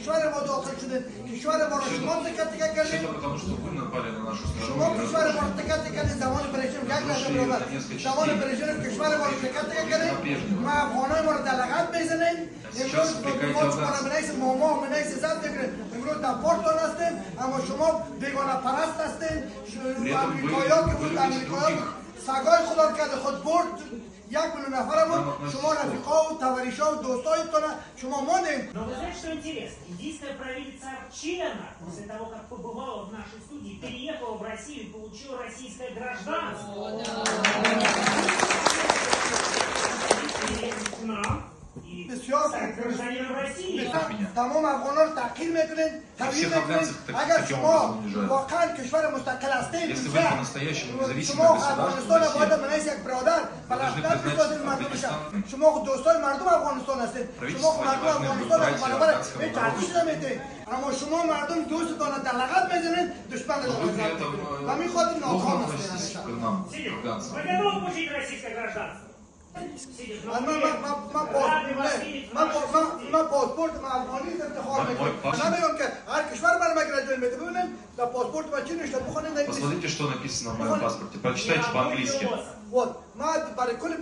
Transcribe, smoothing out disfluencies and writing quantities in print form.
کشور ما داخل شدید، کشور ما را شما تکه تکه کردید. Это потому, что вы напали на нашу страну. شما کشور ما را تکه تکه کردید. زمان برشم یک لحظه برابر. زمان برشم کشور ما را تکه تکه کردید. ما افغانای ما را در لغت میزنید. امروز ما شما منیس ماما منیس زد بگیرید. امروز در پورتون هستیم، اما شما بیگانه پرست هستید. امریکایی‌ها که بود، امریکایی‌ها سگای خدا کرده خود برد. 1 миллион نفرمون شما رفیقا و توریشا و دوستایتون شما ماندیم. Но вы знаете, что интересно? Индийская правительница Арчена, после того, как побывала в нашей студии, переехала в Россию и получила российское гражданство. К нам и стать гражданином России. تمام افغان‌ها رو تحقیر میکنین، تبعیض میکنین. اگر شما واقعا کشور مستقل هستید، شما افغانستان باید منیس یک برادر بلشتر بسازید مردمش. شما دوستای مردم افغانستان هستید. شما مردم افغانستان برابر به تحقیر نمیدید. اما شما مردم دوستتان در لغت میزنید، دشمن رو میزنید. و میخواهید ناکام هستید. Вы готовы получить российское гражданство? من پاسپورت من افغانی انتخاب میکنم. نمیگم که هر کشور برای من گرایدن میده. ببینید در پاسپورت من چی نوشته بخونید. Посмотрите, что написано в моем паспорте. Прочитайте по-английски. Вот, ما برای کل